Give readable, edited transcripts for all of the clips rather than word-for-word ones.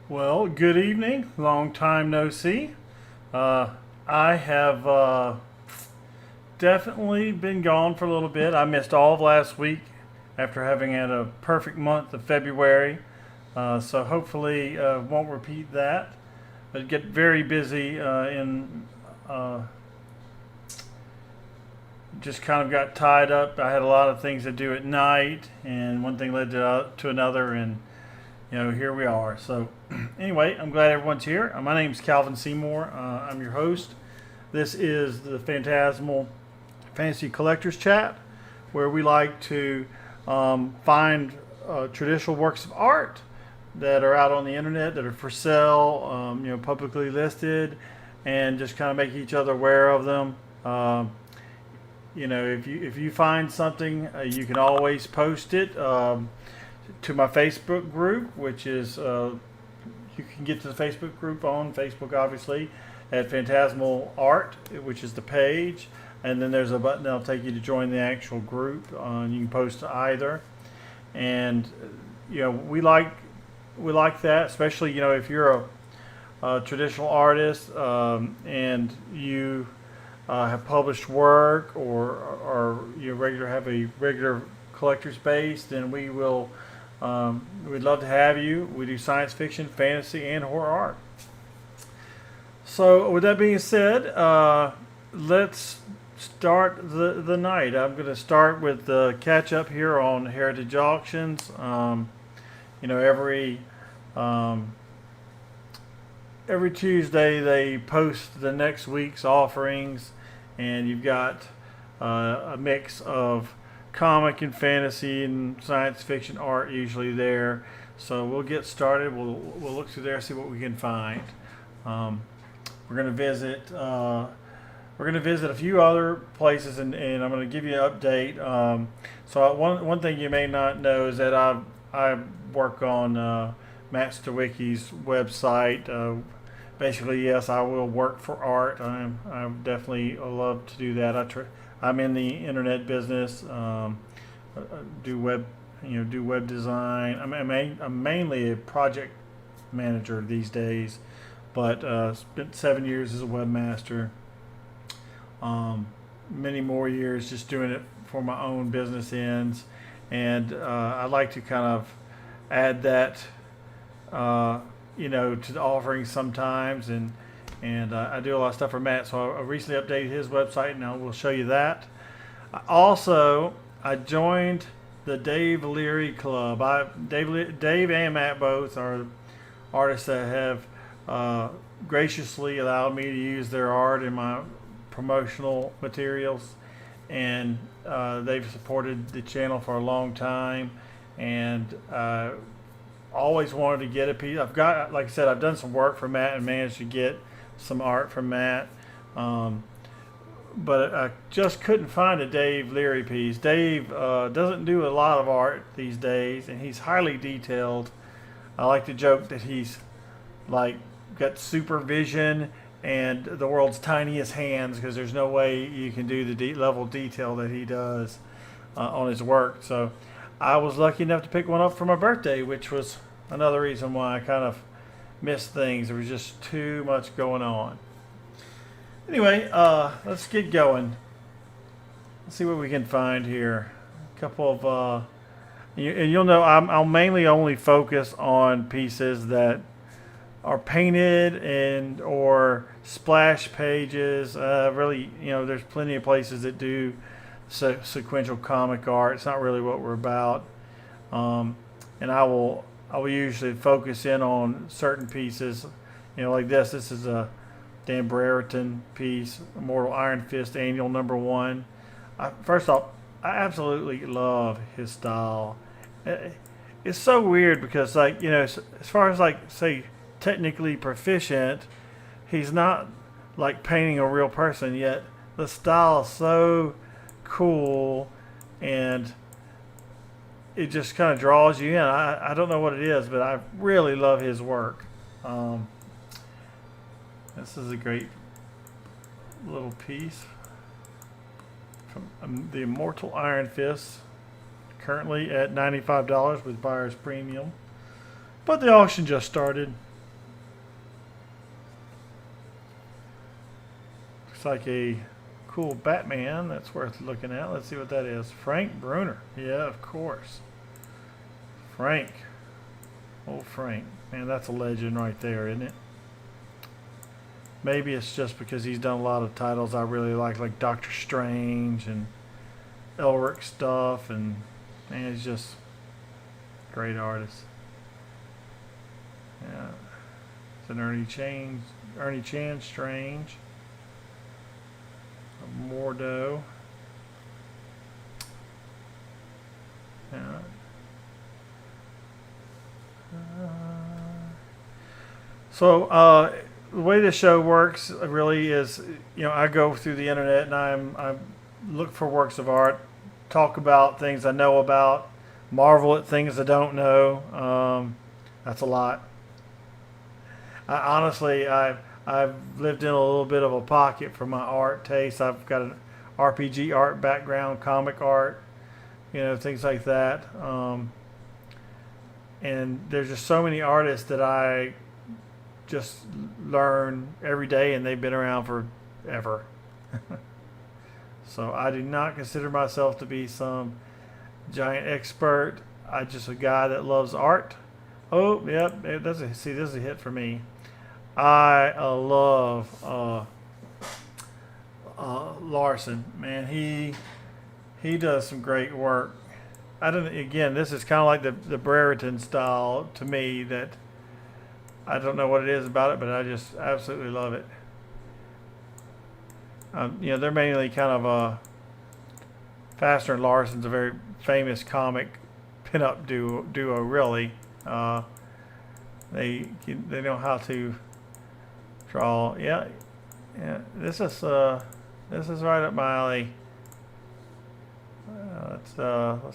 Well, good evening. Long time no see. I have definitely been gone for a little bit. I missed all of last week after having had a perfect month of February. So hopefully won't repeat that. But get very busy in uh, just kind of got tied up. I had a lot of things to do at night, and one thing led to another, and here we are. So, anyway, I'm glad everyone's here. My name's Calvin Seymour. I'm your host. This is the Phantasmal Fantasy Collectors Chat, where we like to find traditional works of art that are out on the internet that are for sale, publicly listed, and just kind of make each other aware of them. If you find something, you can always post it to my Facebook group, which is you can get to the Facebook group on Facebook, obviously, at Phantasmal Art, which is the page, and then there's a button that'll take you to join the actual group. You can post to either, and we like that, especially if you're a traditional artist and you have published work or you have a regular collector's base, then we'd love to have you. We do science fiction, fantasy, and horror art. So with that being said, let's start the night. I'm going to start with the catch up here on Heritage Auctions. Every Tuesday they post the next week's offerings, and you've got a mix of comic and fantasy and science fiction art usually there. So we'll get started. We'll look through there, see what we can find. We're gonna visit. We're gonna visit a few other places, and I'm gonna give you an update. So one thing you may not know is that I work on Matt Stawicki's website. Basically, yes, I will work for art. I definitely love to do that. I'm in the internet business. Do web design. I'm mainly a project manager these days, but spent 7 years as a webmaster. Many more years just doing it for my own business ends, and I like to kind of add that to the offerings sometimes, and I do a lot of stuff for Matt. So I recently updated his website, and I will show you that. I joined the Dave Leri Club. Dave and Matt both are artists that have graciously allowed me to use their art in my promotional materials, and they've supported the channel for a long time, and always wanted to get a piece. Like I said, I've done some work for Matt and managed to get some art from Matt, but I just couldn't find a Dave Leri piece. Dave doesn't do a lot of art these days, and he's highly detailed. I like to joke that he's like got supervision and the world's tiniest hands, because there's no way you can do the level of detail that he does on his work. So I was lucky enough to pick one up for my birthday, which was another reason why I kind of missed things. There was just too much going on. Anyway, let's get going. Let's see what we can find here. A couple of, and you'll know I'll mainly only focus on pieces that are painted and or splash pages. Really, there's plenty of places that do sequential comic art. It's not really what we're about, and I will usually focus in on certain pieces, like this. This is a Dan Brereton piece, Immortal Iron Fist Annual #1. First off, I absolutely love his style. It's so weird because, as far as say technically proficient, he's not like painting a real person, yet the style is so cool, and it just kind of draws you in. I don't know what it is, but I really love his work. This is a great little piece from the Immortal Iron Fist, currently at $95 with buyer's premium, but the auction just started. Looks like a cool Batman that's worth looking at. Let's see what that is. Frank Bruner. Yeah, of course. Frank. Old Frank. Man, that's a legend right there, isn't it? Maybe it's just because he's done a lot of titles I really like Doctor Strange and Elric stuff, and man, he's just a great artist. Yeah. It's an Ernie Chan Strange. A Mordo. Yeah. So the way this show works really is, I go through the internet and I look for works of art, talk about things I know about, marvel at things I don't know. That's a lot. Honestly, I've lived in a little bit of a pocket for my art taste. I've got an RPG art background, comic art, things like that. And there's just so many artists that I just learn every day, and they've been around forever. So I do not consider myself to be some giant expert. I'm just a guy that loves art. Oh, yep, this is a hit for me. I love Larson. Man, he does some great work. Again, this is kind of like the Brereton style to me, that I don't know what it is about it, but I just absolutely love it. They're mainly kind of Faster and Larson's a very famous comic pinup duo really. They know how to draw. Yeah. This is right up my alley. Let's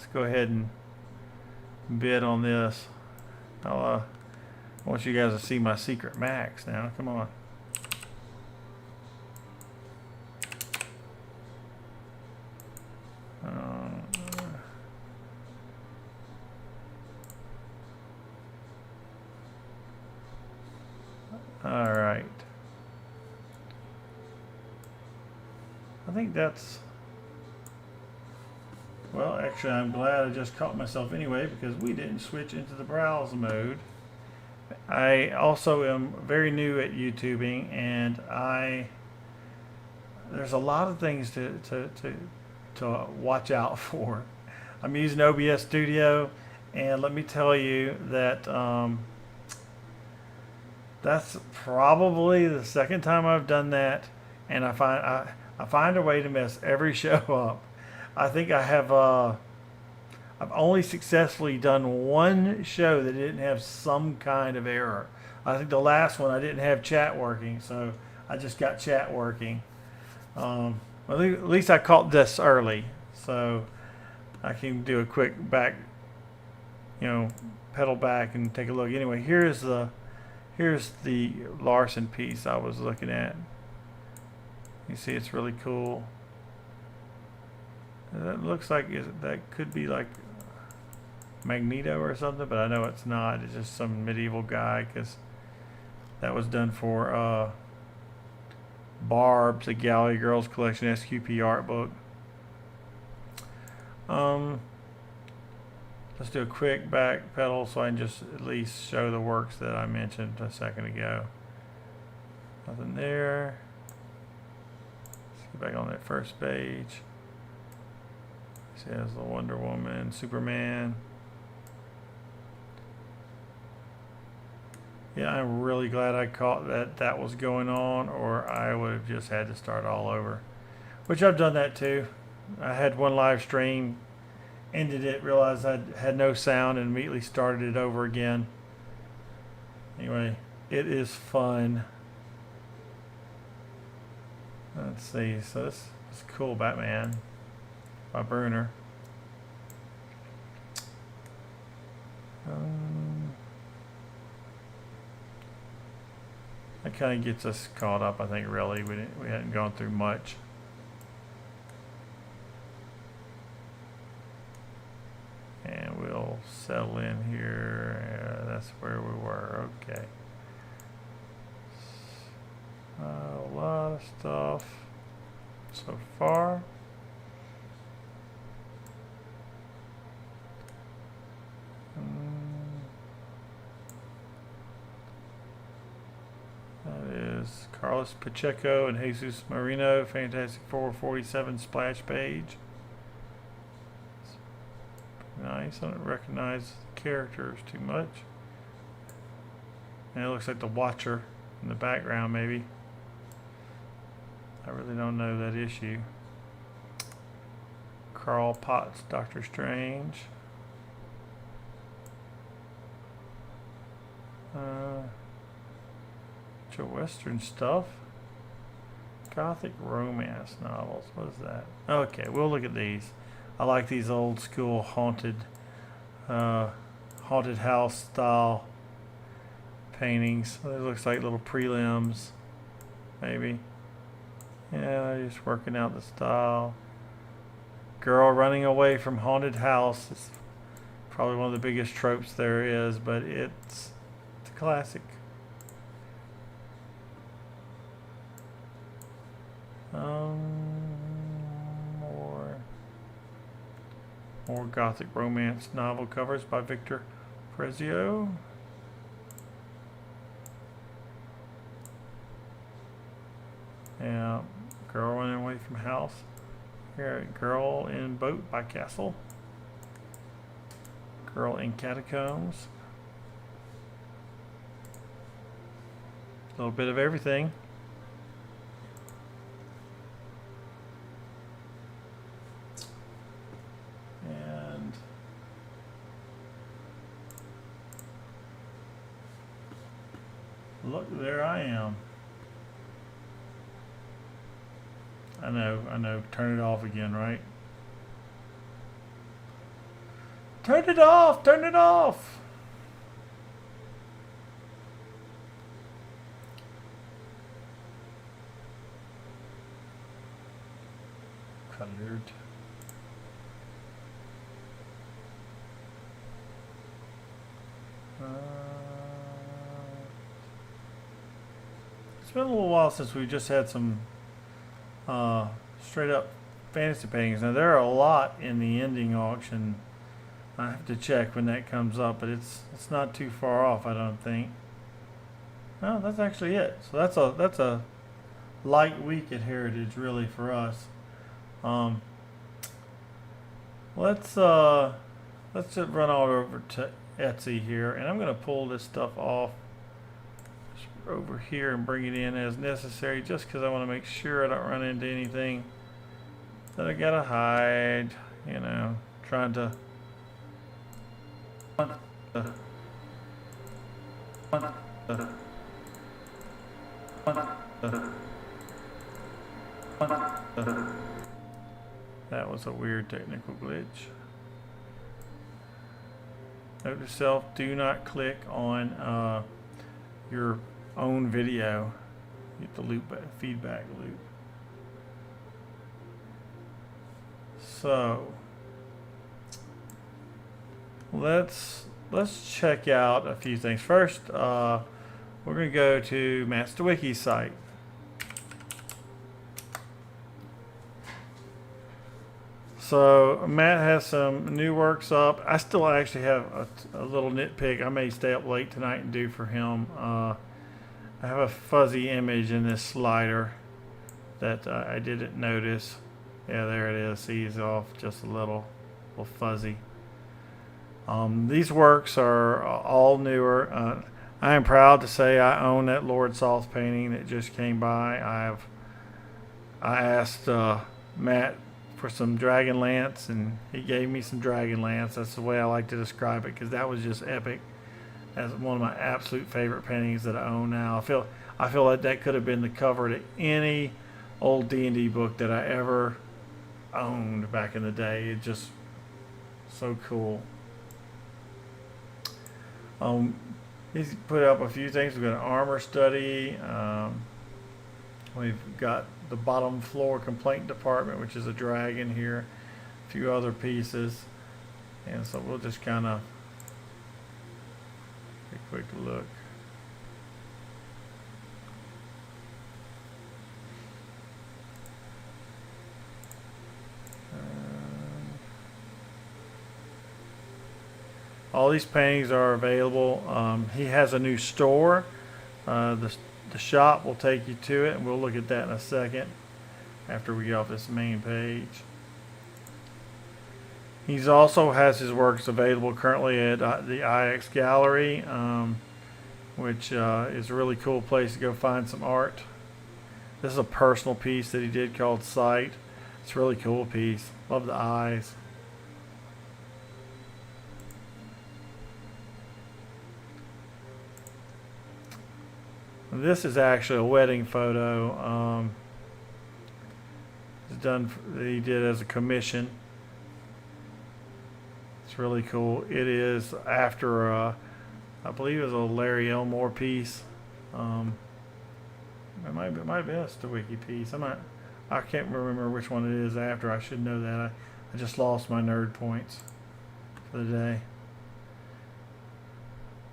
go ahead and bid on this. I want you guys to see my secret max now. Come on. All right. I think that's... Well, actually, I'm glad I just caught myself anyway, because we didn't switch into the browse mode. I also am very new at YouTubing, and there's a lot of things to watch out for. I'm using OBS Studio, and let me tell you that that's probably the second time I've done that, and I find a way to mess every show up. I think I've only successfully done one show that didn't have some kind of error. I think the last one I didn't have chat working, so I just got chat working. Well, at least I caught this early, so I can do a quick back, pedal back and take a look. Anyway, here's the Larson piece I was looking at. You see, it's really cool. That looks like that could be like Magneto or something, but I know it's not. It's just some medieval guy, because that was done for Barb's, the Gallery Girls Collection SQP art book. Let's do a quick back pedal so I can just at least show the works that I mentioned a second ago. Nothing there. Let's get back on that first page. See, there's the Wonder Woman, Superman. Yeah, I'm really glad I caught that was going on, or I would have just had to start all over. Which I've done that too. I had one live stream, ended it, realized I had no sound, and immediately started it over again. Anyway, it is fun. Let's see. So this is cool, Batman by Bruner. That kind of gets us caught up, I think. Really, we hadn't gone through much. And we'll settle in here. That's where we were. Okay. A lot of stuff. so far. That is Carlos Pacheco and Jesus Marino, Fantastic Four 47 splash page. Nice. I don't recognize the characters too much. And it looks like the Watcher in the background, maybe. I really don't know that issue. Carl Potts, Doctor Strange. Western stuff. Gothic romance novels. What is that? Okay, we'll look at these. I like these old school haunted house style paintings. It looks like little prelims, maybe. Yeah, just working out the style. Girl running away from haunted house. It's probably one of the biggest tropes there is, but it's a classic. More gothic romance novel covers by Victor Prezio. Yeah, Girl Running Away from House. Here, Girl in Boat by Castle. Girl in Catacombs. A little bit of everything. And look, there I am. I know. Turn it off again, right? Turn it off! Turn it off! Colored. It's been a little while since we just had some straight up fantasy paintings. Now there are a lot in the ending auction. I have to check when that comes up, but it's not too far off, I don't think. No, that's actually it. So that's a light week at Heritage, really, for us. Let's just run all over to Etsy here, and I'm going to pull this stuff off over here and bring it in as necessary, just because I want to make sure I don't run into anything that I gotta hide. You know, trying to. That was a weird technical glitch. Note to self: do not click on your own video. Get the feedback loop. So let's check out a few things. First, we're going to go to Matt Stawicki's site. So Matt has some new works up. I still actually have a little nitpick I may stay up late tonight and do for him. I have a fuzzy image in this slider that I didn't notice. Yeah, there it is. See, he's off just a little fuzzy. These works are all newer. I am proud to say I own that Lord Soth painting that just came by. I asked Matt for some Dragonlance, and he gave me some Dragonlance. That's the way I like to describe it, because that was just epic. That's one of my absolute favorite paintings that I own now. I feel like that could have been the cover to any old D&D book that I ever owned back in the day. It's just so cool. He's put up a few things. We've got an armor study. We've got the bottom floor complaint department, which is a dragon here. A few other pieces. And so we'll just kind of take a quick look. All these paintings are available. He has a new store. The shop will take you to it, and we'll look at that in a second after we get off this main page. He also has his works available currently at the IX Gallery, which is a really cool place to go find some art. This is a personal piece that he did called Sight. It's a really cool piece. Love the eyes. This is actually a wedding photo. It's done. He did as a commission. It's really cool. It is after, I believe it was a Leri Elmore piece. It might be a Stawicki piece. I can't remember which one it is after. I should know that. I just lost my nerd points for the day.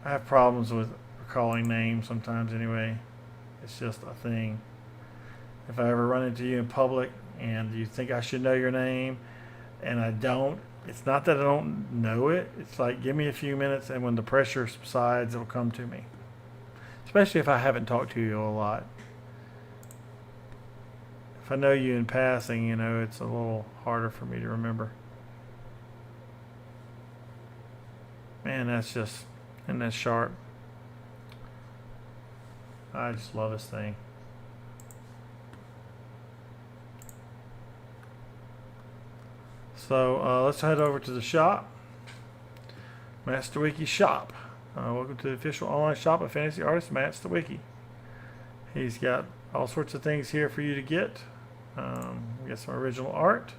I have problems with recalling names sometimes anyway. It's just a thing. If I ever run into you in public and you think I should know your name and I don't, it's not that I don't know it. It's like, give me a few minutes, and when the pressure subsides, it'll come to me. Especially if I haven't talked to you a lot. If I know you in passing, it's a little harder for me to remember. Man, isn't that sharp? I just love this thing. So let's head over to the shop. Matt Stawicki shop. Welcome to the official online shop of fantasy artist Matt Stawicki. He's got all sorts of things here for you to get. We got some original art.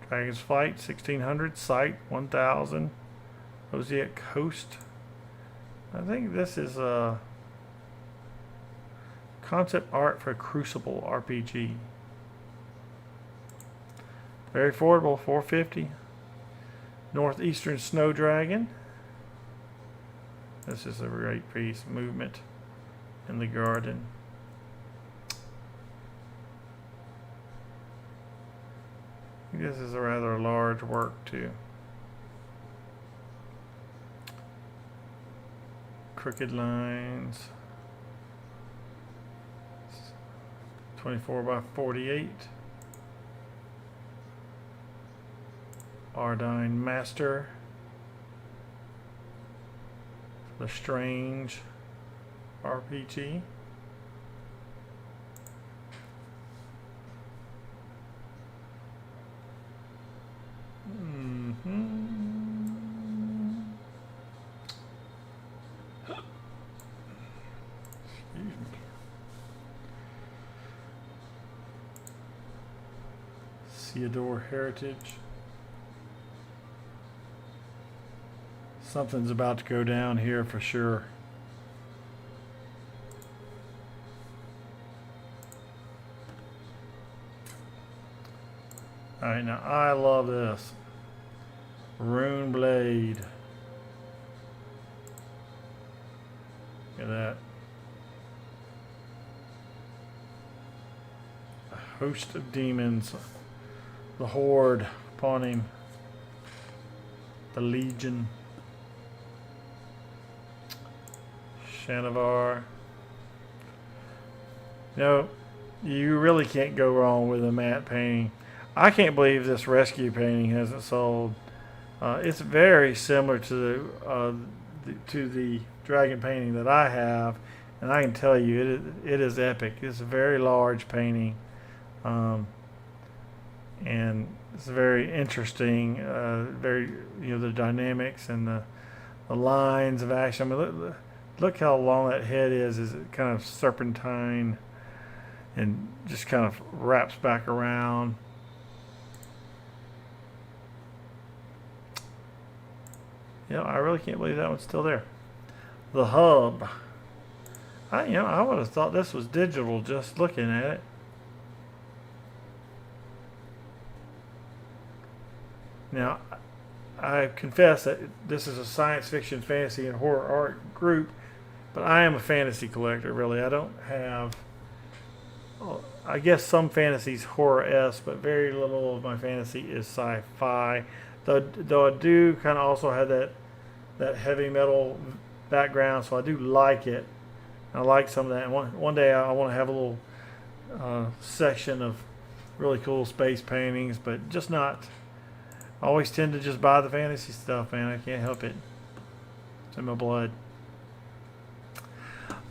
Dragon's Flight 1600, Sight 1000, Oziac Coast. I think this is concept art for Crucible RPG. Very affordable, $4.50. Northeastern Snow Dragon. This is a great piece. Movement in the Garden. I think this is a rather large work too. Crooked Lines. 24 by 48. Ardine Master. The Strange RPG. Excuse me. Theodore Heritage. Something's about to go down here for sure. Alright, now I love this. Rune Blade. Look at that. A host of demons. The Horde upon him. The Legion. Shanavar. You really can't go wrong with a matte painting. I can't believe this rescue painting hasn't sold. It's very similar to the dragon painting that I have, and I can tell you it is epic. It's a very large painting, and it's very interesting. Very the dynamics and the lines of action. I mean, look how long that head is. Is it kind of serpentine and just kind of wraps back around. I really can't believe that one's still there. The hub. I would have thought this was digital just looking at it. Now, I confess that this is a science fiction, fantasy, and horror art group, but I am a fantasy collector, really. I don't have... I guess some fantasies horror-esque, but very little of my fantasy is sci-fi. Though I do kind of also have that heavy metal background, so I do like it. I like some of that. And one day I want to have a little section of really cool space paintings, but just not. I always tend to just buy the fantasy stuff, man. I can't help it. It's in my blood.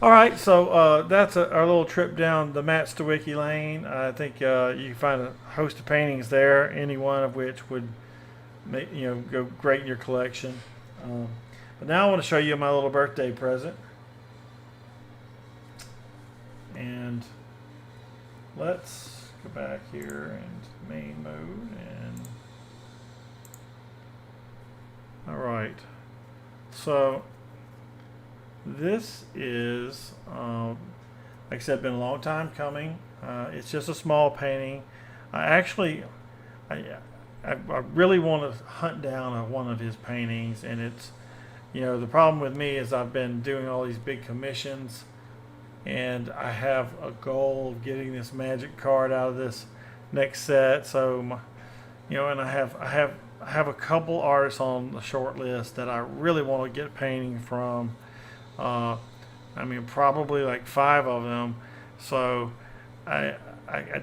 All right, so that's our little trip down the Matt Stawicki lane. I think you can find a host of paintings there, any one of which would go great in your collection. But now I want to show you my little birthday present. And let's go back here and main mode. And all right, so this is, like I said, been a long time coming. It's just a small painting. I really want to hunt down one of his paintings, and it's, the problem with me is I've been doing all these big commissions, and I have a goal of getting this magic card out of this next set. So, and I have a couple artists on the short list that I really want to get painting from. Probably like 5 of them. So I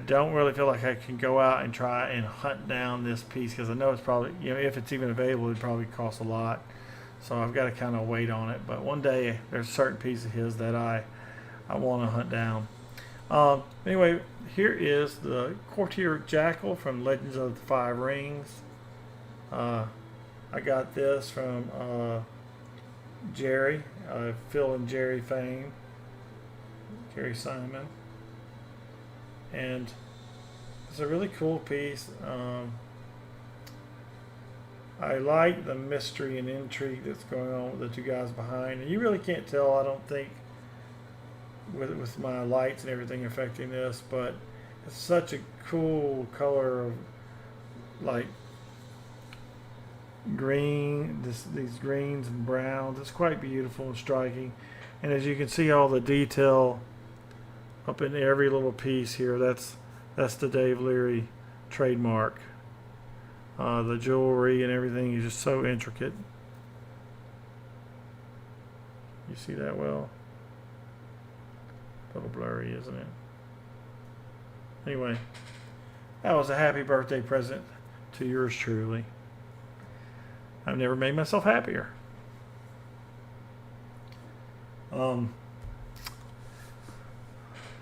don't really feel like I can go out and try and hunt down this piece, because I know it's probably, if it's even available, it probably costs a lot. So I've got to kind of wait on it. But one day there's a certain piece of his that I want to hunt down. Anyway, here is the Courtier Jackal from Legends of the Five Rings. I got this from Jerry, Phil and Jerry fame, Jerry Simon, and it's a really cool piece. I like the mystery and intrigue that's going on with the two guys behind, and you really can't tell, I don't think, with my lights and everything affecting this, but it's such a cool color of like green, these greens and browns. It's quite beautiful and striking, and as you can see, all the detail up in every little piece here, that's the Dave Leri trademark. The jewelry and everything is just so intricate. You see that well? A little blurry, isn't it? Anyway, that was a happy birthday present to yours truly. I've never made myself happier.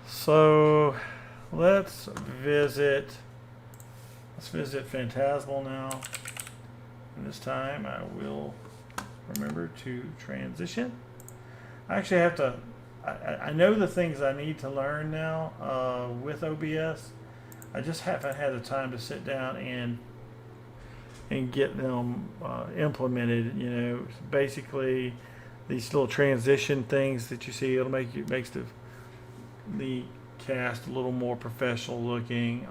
So let's visit Phantasmal now. And this time I will remember to transition. I actually have to, I know the things I need to learn now with OBS. I just haven't had the time to sit down and get them implemented. Basically these little transition things that you see, makes the cast a little more professional looking.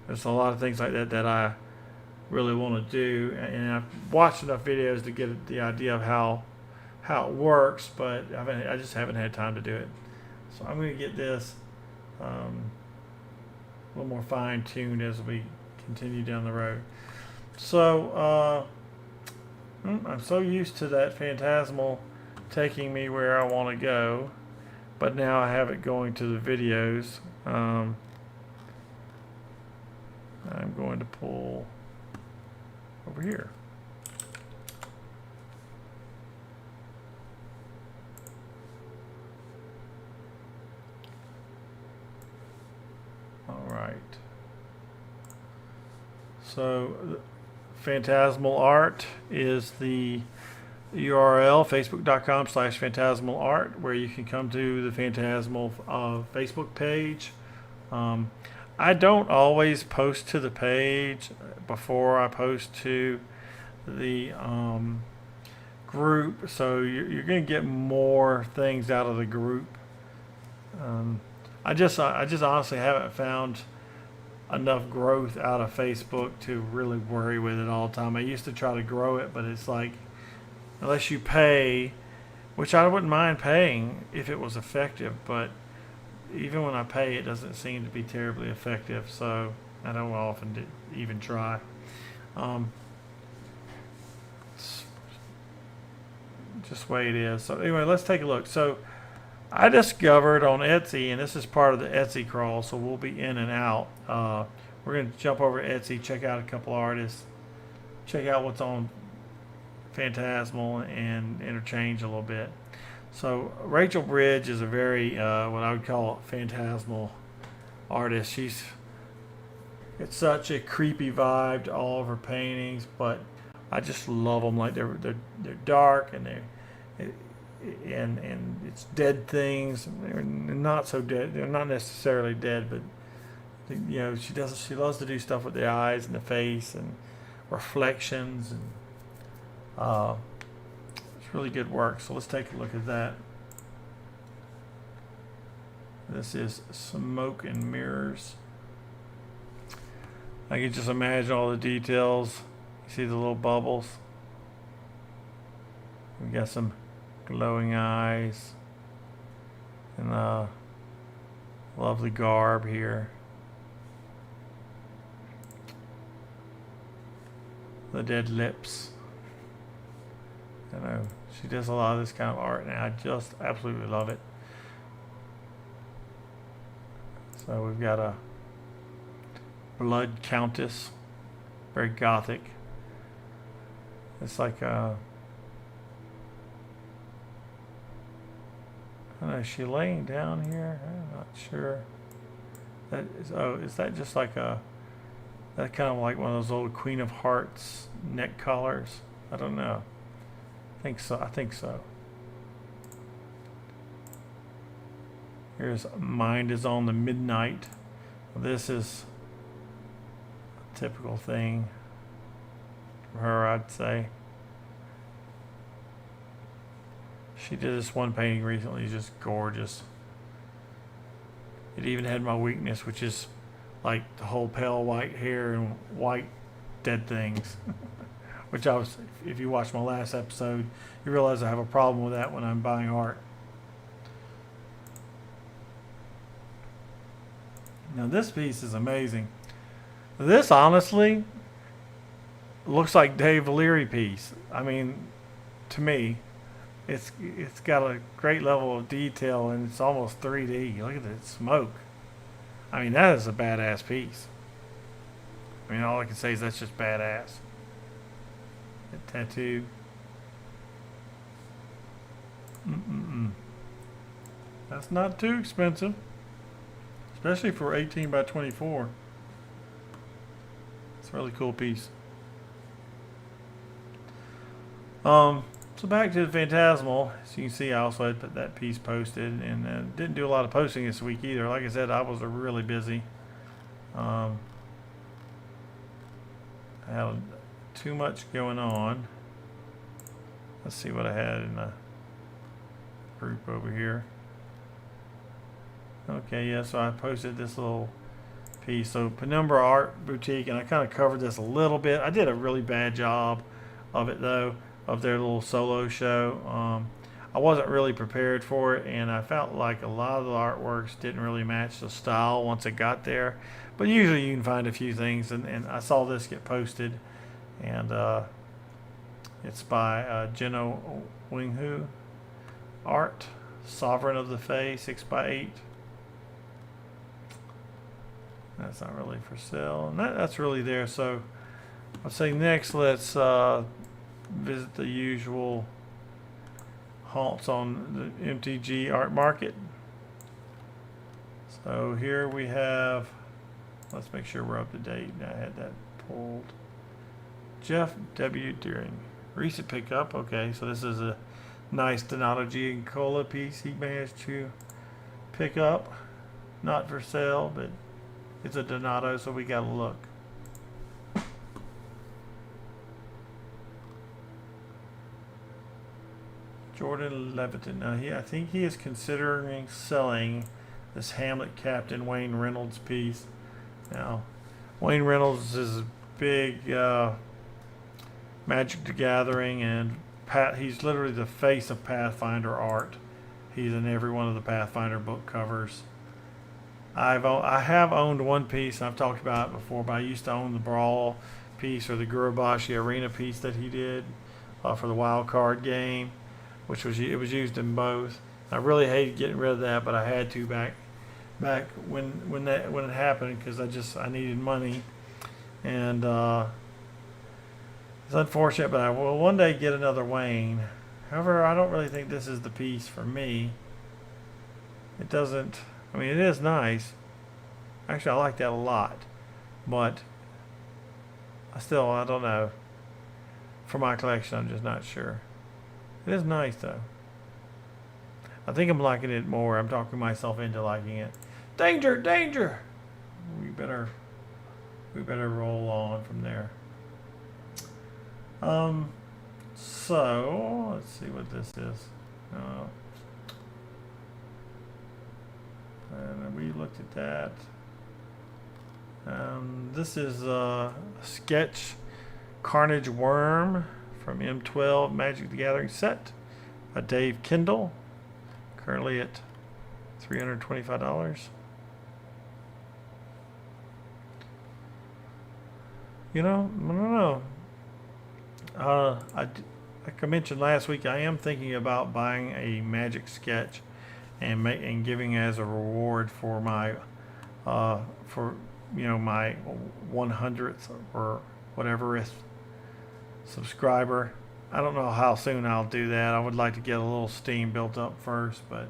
There's a lot of things like that I really want to do, and I've watched enough videos to get the idea of how it works, but I just haven't had time to do it. So I'm going to get this a little more fine-tuned as we continue down the road. So I'm so used to that Phantasmal taking me where I want to go, but now I have it going to the videos. I'm going to pull over here. All right. So Phantasmal Art is the URL, facebook.com/Phantasmal Art, where you can come to the Phantasmal Facebook page. I don't always post to the page before I post to the group, so you're going to get more things out of the group. I just honestly haven't found enough growth out of Facebook to really worry with it all the time. I used to try to grow it, but it's like, unless you pay, which I wouldn't mind paying if it was effective, but even when I pay, it doesn't seem to be terribly effective, so I don't often even try. It's just the way it is. So anyway, let's take a look. So I discovered on Etsy, and this is part of the Etsy crawl, so we'll be in and out. We're going to jump over to Etsy, check out a couple artists, check out what's on Phantasmal, and interchange a little bit. So Rachael Bridge is a very, what I would call Phantasmal artist. It's such a creepy vibe to all of her paintings, but I just love them. Like they're dark, and and it's dead things. They're not so dead. They're not necessarily dead, but you know, she loves to do stuff with the eyes and the face and reflections, and it's really good work. So let's take a look at that. This is Smoke and Mirrors. I can just imagine all the details. You see the little bubbles. We got some glowing eyes and lovely garb here. The dead lips. I know she does a lot of this kind of art, and I just absolutely love it. So we've got a Blood Countess, very gothic. It's like I don't know, is she laying down here? I'm not sure. That is, is that just like that kind of like one of those old Queen of Hearts neck collars? I don't know. I think so. Here's Mind is on the Midnight. This is a typical thing for her, I'd say. She did this one painting recently, just gorgeous. It even had my weakness, which is like the whole pale white hair and white dead things. Which if you watch my last episode, you realize I have a problem with that when I'm buying art. Now this piece is amazing. This honestly looks like Dave Leri piece. I mean, to me, it's got a great level of detail, and it's almost 3D. Look at the smoke. I mean, that is a badass piece. I mean, all I can say is that's just badass. The tattoo. That's not too expensive, especially for 18 by 24. It's a really cool piece. So back to the Phantasmal. As you can see, I also had put that piece posted, and didn't do a lot of posting this week either. Like I said, I was really busy. I had too much going on. Let's see what I had in the group over here. Okay, yeah, so I posted this little piece. So Penumbra Art Boutique, and I kind of covered this a little bit. I did a really bad job of it though, of their little solo show. I wasn't really prepared for it, and I felt like a lot of the artworks didn't really match the style once it got there. But usually you can find a few things, and I saw this get posted, and it's by Jenna Winghu Art, Sovereign of the Fae, 6x8. That's not really for sale, and that's really there. So I'll say next, let's visit the usual haunts on the MTG art market. So here we have, let's make sure we're up to date. I had that pulled. Jeff W. Deering, recent pickup. Okay, so this is a nice Donato Giancola piece he managed to pick up. Not for sale, but it's a Donato, so we gotta look. Jordan Leviton. Now, I think he is considering selling this Hamlet Captain Wayne Reynolds piece. Now, Wayne Reynolds is a big Magic the Gathering, and he's literally the face of Pathfinder art. He's in every one of the Pathfinder book covers. I have owned one piece, and I've talked about it before, but I used to own the Brawl piece, or the Gurubashi Arena piece that he did for the wild card game, which was it was used in both. I really hated getting rid of that, but I had to back when it happened, because I needed money, and it's unfortunate, but I will one day get another Wayne. However, I don't really think this is the piece for me. It doesn't. I mean, it is nice. Actually, I like that a lot, but I don't know. For my collection, I'm just not sure. It is nice though. I think I'm liking it more. I'm talking myself into liking it. Danger, danger! We better roll on from there. So let's see what this is. And we looked at that. This is a sketch Carnage Worm from M12 Magic the Gathering set by Dave Kendall. Currently at $325. You know, I don't know. Like I mentioned last week, I am thinking about buying a Magic sketch and giving as a reward for my my 100th or whateverth subscriber. I don't know how soon I'll do that. I would like to get a little steam built up first, but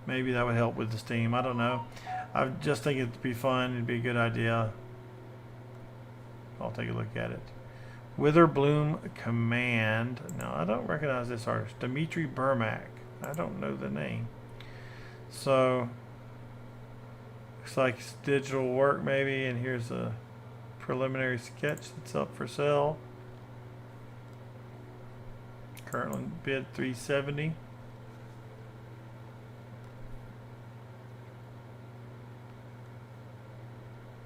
maybe that would help with the steam. I don't know. I just think it'd be fun. It'd be a good idea. I'll take a look at it. Witherbloom Command. No, I don't recognize this artist. Dmitry Burmak. I don't know the name. So looks like it's digital work maybe, and here's a preliminary sketch that's up for sale. Currently bid $370.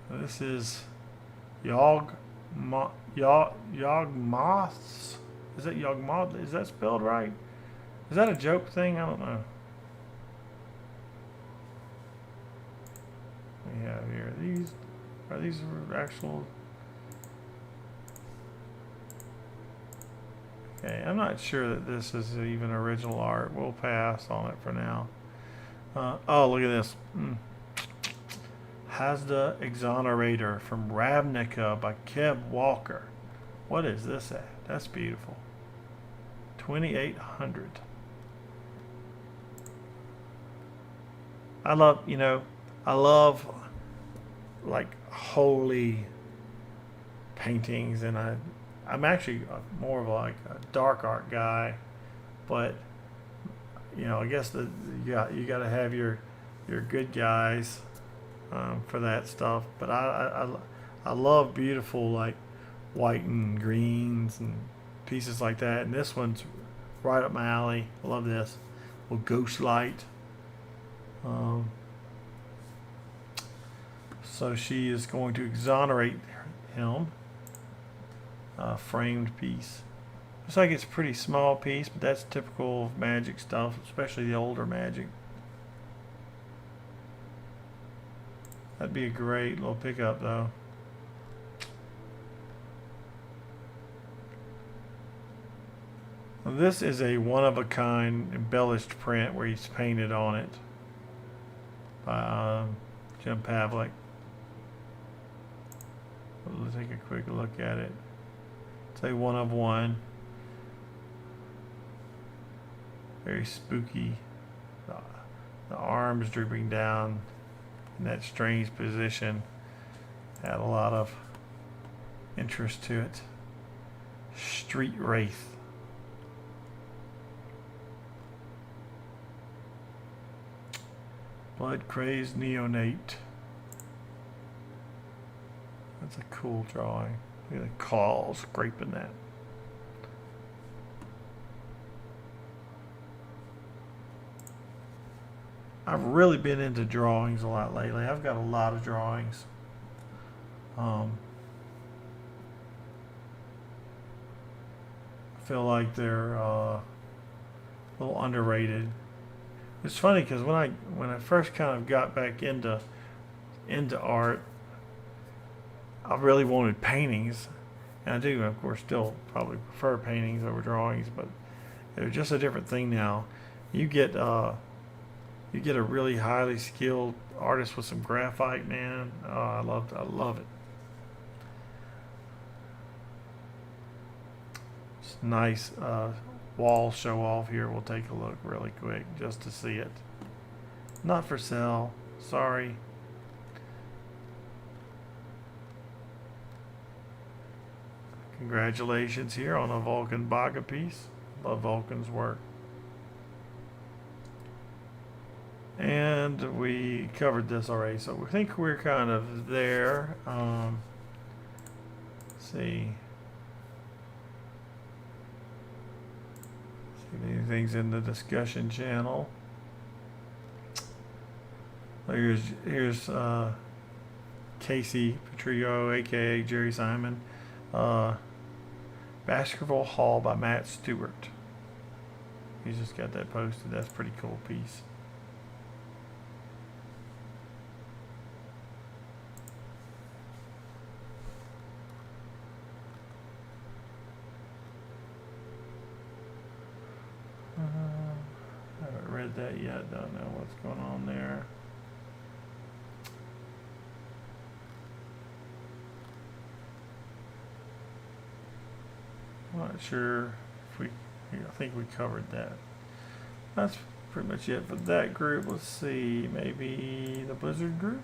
This is Yawgmoths. Is that Yawgmoth? Is that spelled right? Is that a joke thing? I don't know. We have here are these actual? Okay, I'm not sure that this is even original art. We'll pass on it for now. Oh, look at this. Hazda Exonerator from Ravnica by Kev Walker. What is this at? That's beautiful. 2,800. I love like holy paintings, and I'm actually more of like a dark art guy, but I guess you got to have your good guys for that stuff. But I love beautiful like white and greens and pieces like that, and this one's right up my alley. I love this little ghost light. So she is going to exonerate him. Framed piece. Looks like it's a pretty small piece, but that's typical of Magic stuff, especially the older Magic. That'd be a great little pickup, though. Now, this is a one-of-a-kind embellished print where he's painted on it by Jim Pavlik. Let's take a quick look at it. Say one of one. Very spooky. The arms drooping down in that strange position. Had a lot of interest to it. Street Wraith. Blood Crazed Neonate. That's a cool drawing. Look at the claws scraping that. I've really been into drawings a lot lately. I've got a lot of drawings. I feel like they're a little underrated. It's funny because when I first kind of got back into art, I really wanted paintings. And I do, of course, still probably prefer paintings over drawings, but they're just a different thing now. You get a really highly skilled artist with some graphite, man. I love it. It's nice wall show off here. We'll take a look really quick just to see it. Not for sale. Sorry. Congratulations here on a Vulcan Baga piece. Love Vulcan's work. And we covered this already, so we think we're kind of there. Let's see. See if anything's in the discussion channel. Here's Casey Petrillo, aka Jerry Simon. Baskerville Hall by Matt Stewart. He's just got that posted. That's a pretty cool piece. I haven't read that yet. Don't know what's going on there. I'm not sure if I think we covered that. That's pretty much it for that group. Let's see, maybe the Blizzard group.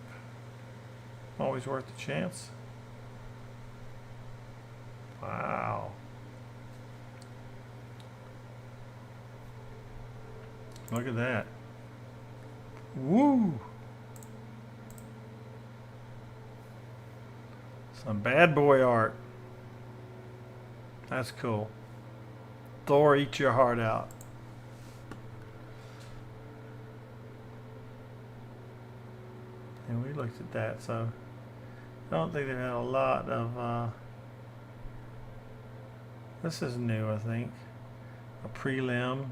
Always worth a chance. Wow. Look at that. Woo! Some bad boy art. That's cool. Thor, eat your heart out. And we looked at that, so I don't think they had a lot of. This is new, I think. A prelim.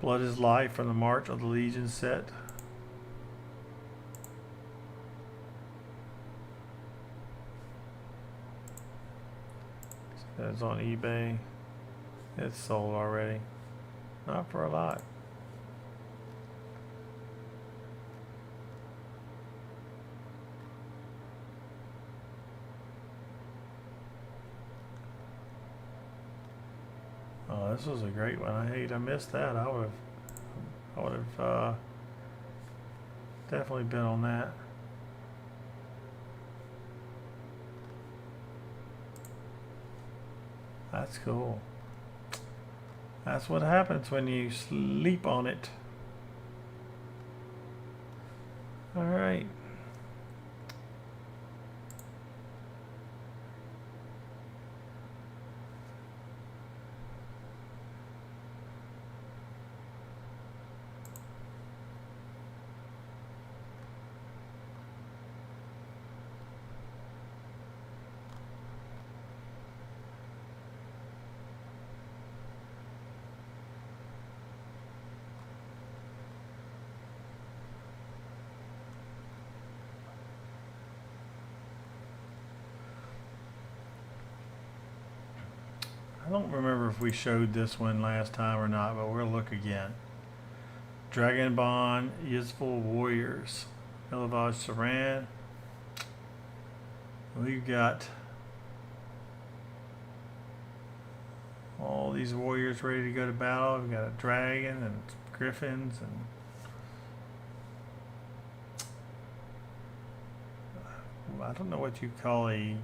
Blood is Life from the March of the Legion set. It's on eBay. It's sold already. Not for a lot. Oh, this was a great one. I hate I missed that. I would have definitely been on that. That's cool. That's what happens when you sleep on it. All right. I don't remember if we showed this one last time or not, but we'll look again. Dragon Bond, Useful Warriors, Elevage Saran. We've got all these warriors ready to go to battle. We've got a dragon and griffins and I don't know what you call a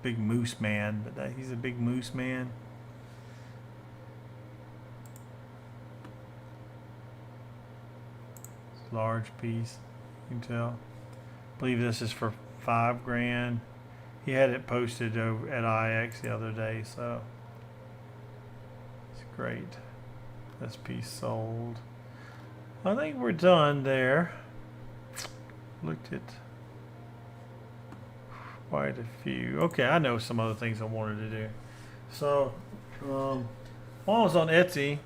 big moose man, but he's a big moose man. Large piece, you can tell. I believe this is for $5,000. He had it posted over at IX the other day, so it's great. This piece sold. I think we're done there. Looked at quite a few. Okay, I know some other things I wanted to do. So, while I was on Etsy,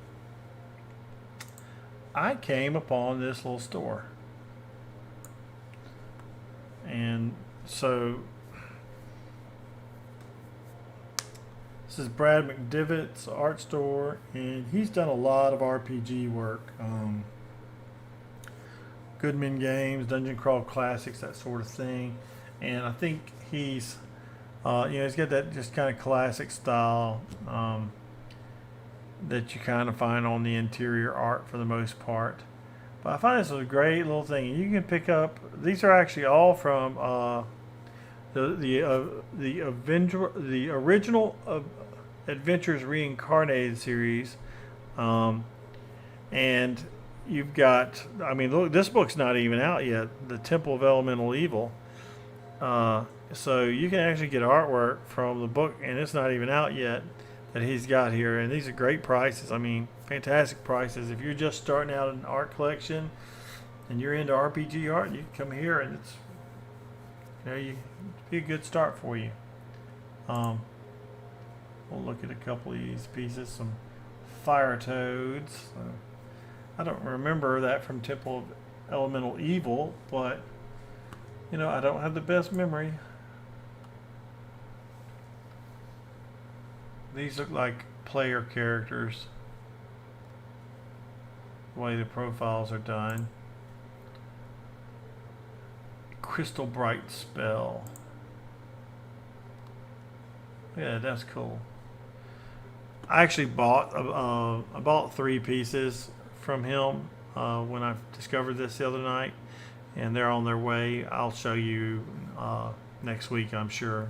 I came upon this little store. And So this is Brad McDevitt's art store, and he's done a lot of RPG work. Goodman Games, Dungeon Crawl Classics, that sort of thing. And I think he's, he's got that just kind of classic style that you kind of find on the interior art for the most part. But I find this a great little thing. You can pick up. These are actually all from the original Adventures Reincarnated series, and you've got. I mean, look, this book's not even out yet. The Temple of Elemental Evil. So you can actually get artwork from the book, and it's not even out yet, that he's got here. And these are great prices. I mean, fantastic prices. If you're just starting out an art collection and you're into RPG art, you can come here, and it's it'd be a good start for you. We'll look at a couple of these pieces. Some fire toads. I don't remember that from Temple of Elemental Evil, but I don't have the best memory. These look like player characters, the way the profiles are done. Crystal Bright spell. Yeah, that's cool. I actually bought I bought 3 pieces from him when I discovered this the other night, and they're on their way. I'll show you next week, I'm sure.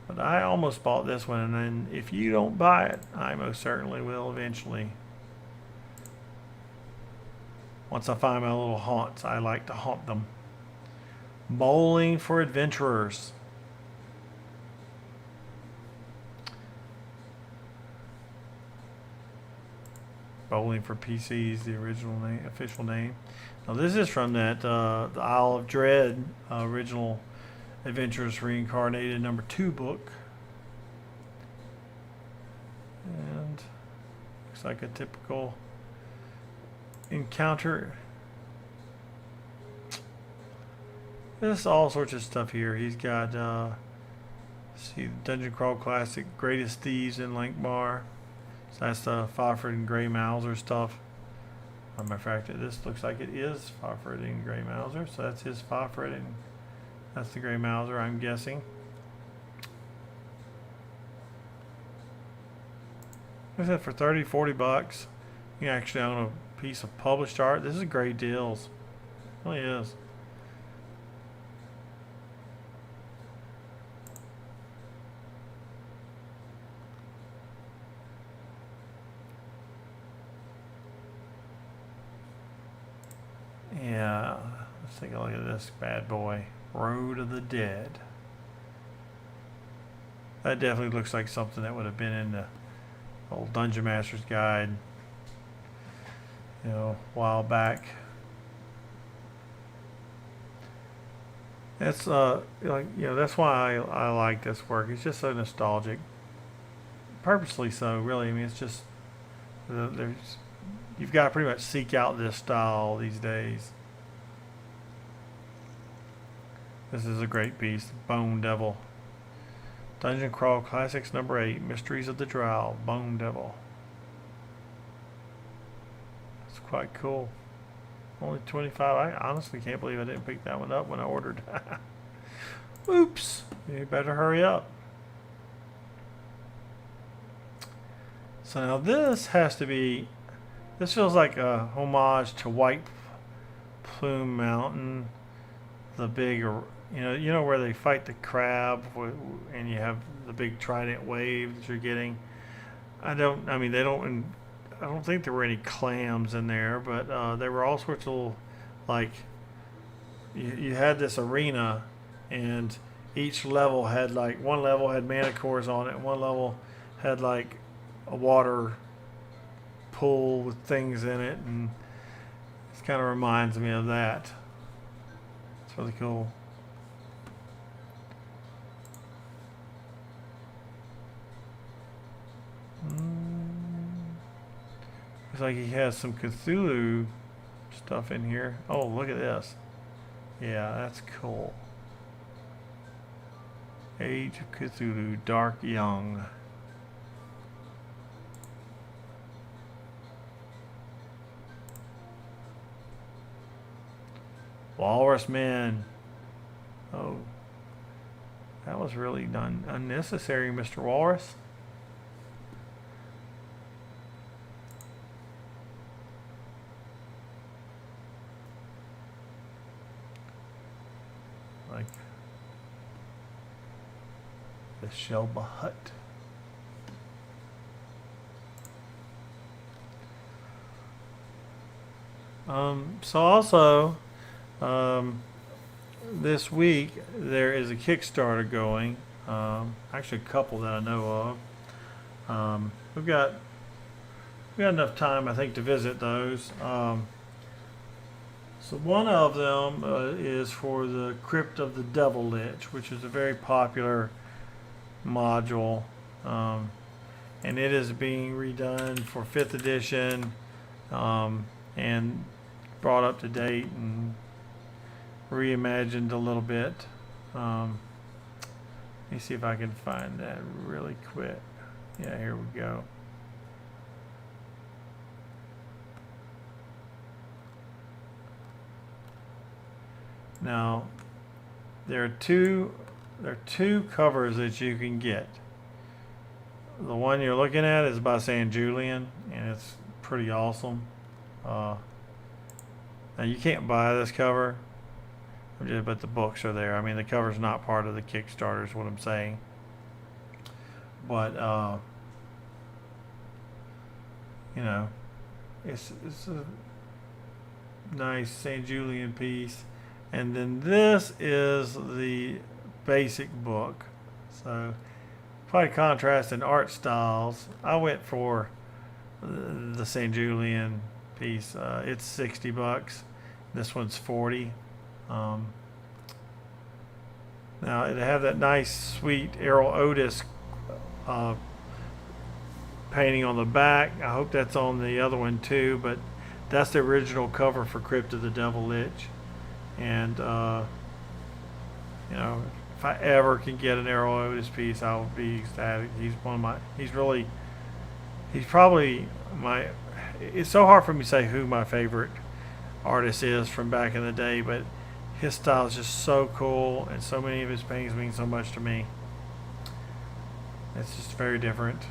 But I almost bought this one, and then if you don't buy it, I most certainly will eventually. Once I find my little haunts, I like to haunt them. Bowling for Adventurers. Bowling for PCs, the original name, official name. Now this is from that the Isle of Dread original Adventures Reincarnated #2 book, and looks like a typical encounter. There's all sorts of stuff here. He's got see, Dungeon Crawl Classic, Greatest Thieves in Lankbar. So that's the Fafhrd and Grey Mouser stuff. As a matter of fact, this looks like it is Fafhrd and Grey Mouser. So that's his Fafhrd, and that's the Grey Mouser, I'm guessing. What's that for 30-40 bucks? You can actually own a piece of published art. This is great deals. It really is. Yeah, let's take a look at this bad boy. Road of the Dead. That definitely looks like something that would have been in the old Dungeon Master's Guide, a while back. That's that's why I like this work. It's just so nostalgic, purposely so. Really, I mean, it's just you've got to pretty much seek out this style these days. This is a great piece, Bone Devil. Dungeon Crawl Classics #8, Mysteries of the Drow, Bone Devil. It's quite cool. Only 25. I honestly can't believe I didn't pick that one up when I ordered. Oops. You better hurry up. So now this has to be, this feels like a homage to White Plume Mountain, the big, you know where they fight the crab, and you have the big trident wave that you're getting. I don't think there were any clams in there, but there were all sorts of, like, you had this arena, and each level had, like, one level had manticores on it, and one level had, like, a water pool with things in it, and it kind of reminds me of that. It's really cool. Looks like he has some Cthulhu stuff in here. Oh, look at this. Yeah, that's cool. Age of Cthulhu, Dark Young. Walrus Men. Oh, that was really done unnecessary, Mr. Walrus. Like the Shelba Hut. So also, this week there is a Kickstarter going. Actually, a couple that I know of. We've got enough time, I think, to visit those. So one of them is for the Crypt of the Devil Lich, which is a very popular module, and it is being redone for 5th edition, and brought up to date and reimagined a little bit. Let me see if I can find that really quick. Yeah, here we go. Now, there are two covers that you can get. The one you're looking at is by San Julian, and it's pretty awesome. Now you can't buy this cover, but the books are there. I mean, the cover's not part of the Kickstarter, is what I'm saying. But you know, it's a nice San Julian piece. And then this is the basic book. So quite a contrast in art styles. I went for the St. Julian piece. It's $60. This one's $40. Now it have that nice, sweet Errol Otis painting on the back. I hope that's on the other one too. But that's the original cover for Crypt of the Devil Lich. And you know, if I ever can get an Errol Otis piece, I will be ecstatic. He's probably my. It's so hard for me to say who my favorite artist is from back in the day, but his style is just so cool, and so many of his paintings mean so much to me. It's just very different.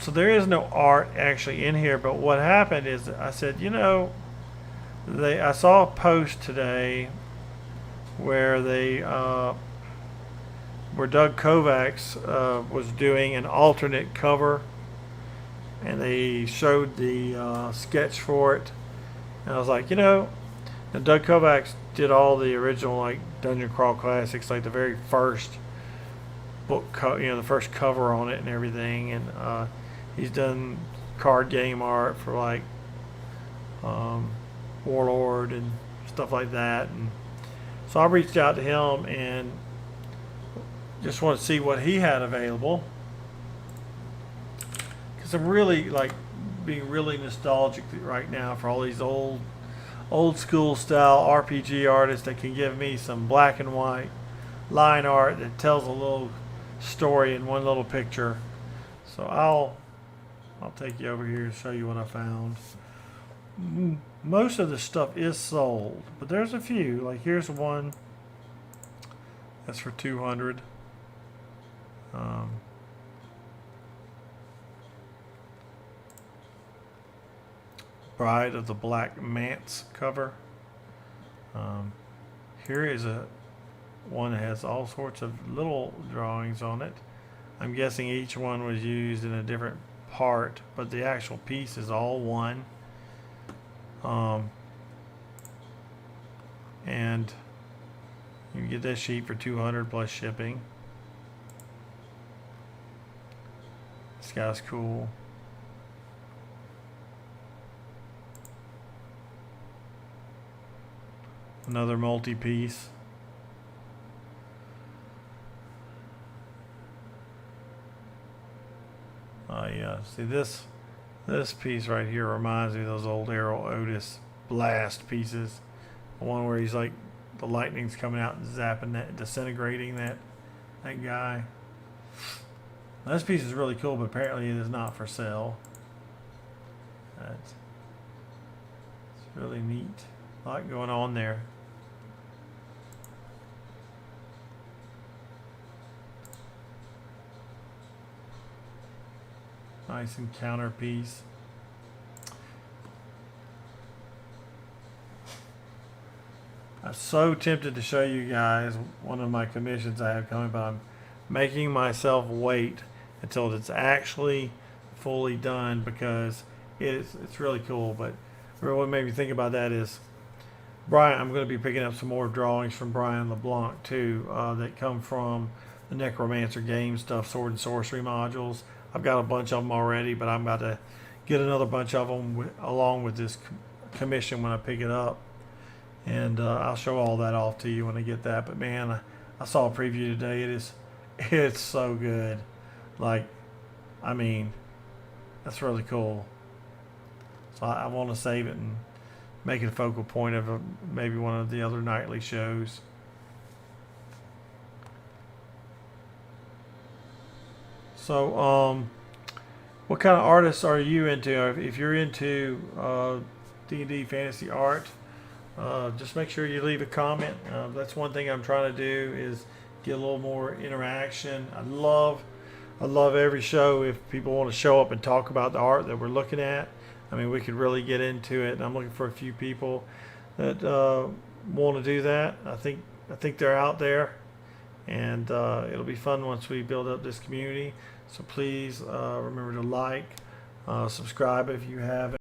So there is no art actually in here, but what happened is I said, you know, I saw a post today where where Doug Kovacs was doing an alternate cover, and they showed the sketch for it, and I was like, you know, and Doug Kovacs did all the original like Dungeon Crawl classics, like the very first book, the first cover on it and everything, and he's done card game art for like Warlord and stuff like that, and so I reached out to him and just want to see what he had available, because I'm really like being really nostalgic right now for all these old school style RPG artists that can give me some black and white line art that tells a little story in one little picture. So I'll take you over here and show you what I found. Most of the stuff is sold, but there's a few. Like here's one that's for $200. Bride of the Black Manse cover. Here is one that has all sorts of little drawings on it. I'm guessing each one was used in a different part, but the actual piece is all one. And you can get this sheet for $200 plus shipping. This guy's cool. Another multi-piece. See this piece right here reminds me of those old Errol Otis blast pieces. The one where he's like the lightning's coming out and zapping that, disintegrating that guy. Now, this piece is really cool, but apparently it is not for sale. It's really neat. A lot going on there. Nice encounter piece. I'm so tempted to show you guys one of my commissions I have coming, but I'm making myself wait until it's actually fully done because it's really cool. But what made me think about that is Brian. I'm going to be picking up some more drawings from Brian LeBlanc too that come from the Necromancer game stuff, Sword and Sorcery modules. I've got a bunch of them already, but I'm about to get another bunch of them along with this commission when I pick it up. And I'll show all that off to you when I get that. But man, I saw a preview today. It's so good. Like, I mean, that's really cool. So I want to save it and make it a focal point of maybe one of the other nightly shows. So, what kind of artists are you into? If you're into D&D fantasy art, just make sure you leave a comment. That's one thing I'm trying to do is get a little more interaction. I love every show if people want to show up and talk about the art that we're looking at. I mean, we could really get into it, and I'm looking for a few people that want to do that. I think they're out there, and it'll be fun once we build up this community. So please remember to like, subscribe if you haven't.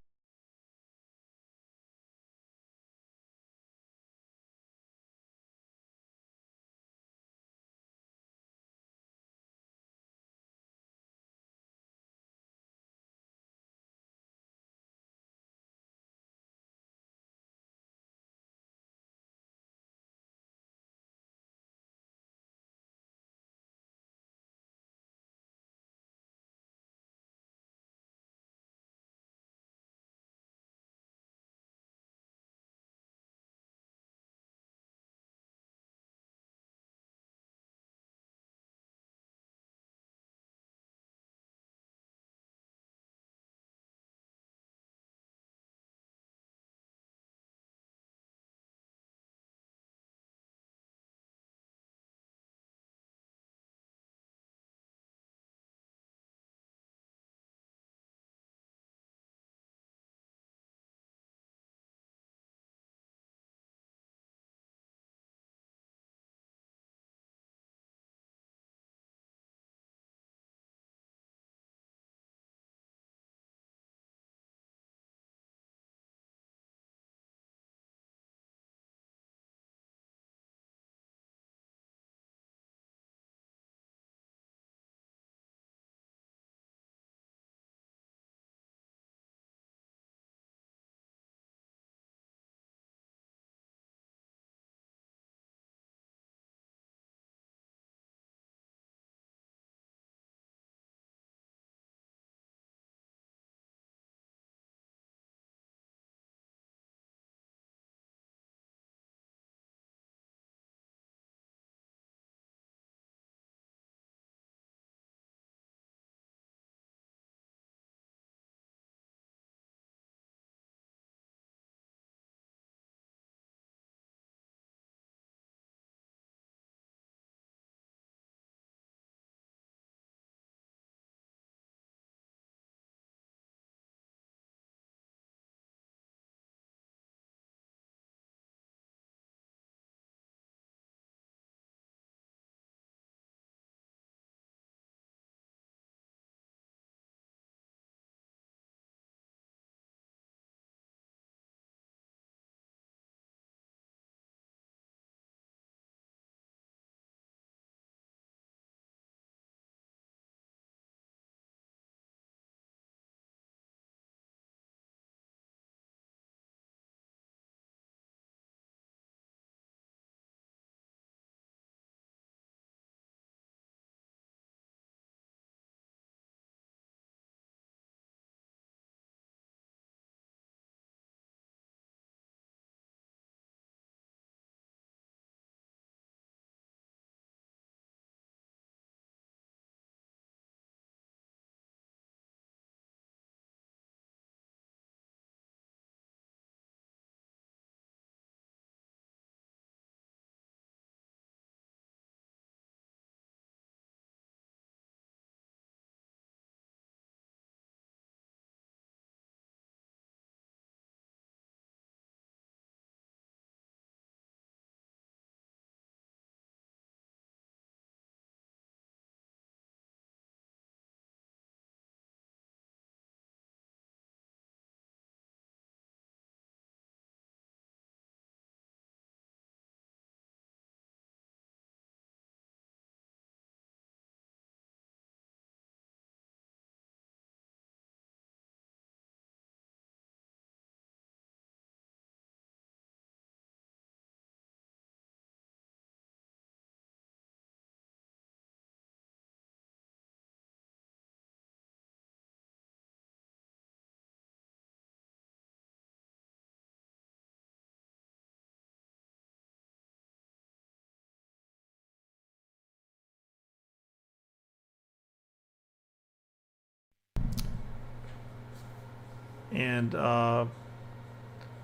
and I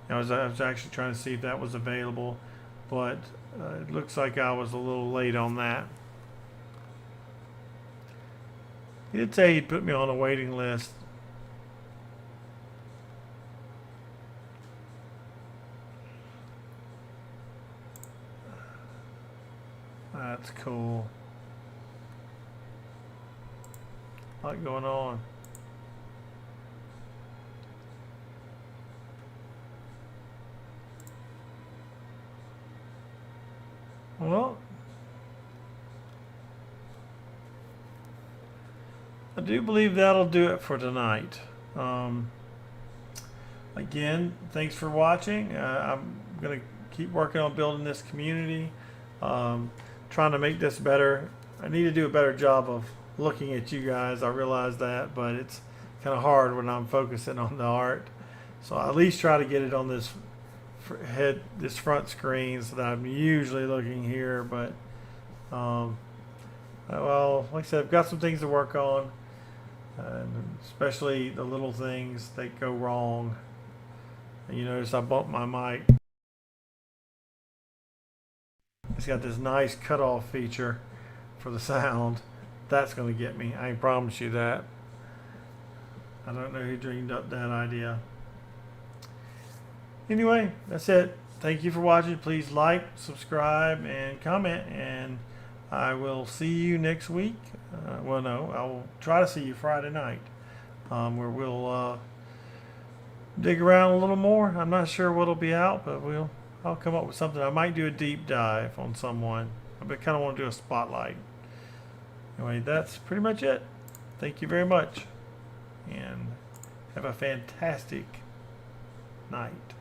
was actually trying to see if that was available, but it looks like I was a little late on that. He did say he'd put me on a waiting list. That's cool. A lot going on. Well, I do believe that'll do it for tonight. Again, thanks for watching. I'm going to keep working on building this community, trying to make this better. I need to do a better job of looking at you guys. I realize that, but it's kind of hard when I'm focusing on the art. So I at least try to get it on this this front screen so that I'm usually looking here. But well, like I said, I've got some things to work on, and especially the little things that go wrong. You notice I bumped my mic. It's got this nice cutoff feature for the sound. That's going to get me. I promise you that. I don't know who dreamed up that idea. Anyway, that's it. Thank you for watching. Please like, subscribe, and comment. And I will see you next week. Well, no, I will try to see you Friday night, where we'll dig around a little more. I'm not sure what'll be out, but I'll come up with something. I might do a deep dive on someone. I kind of want to do a spotlight. Anyway, that's pretty much it. Thank you very much, and have a fantastic night.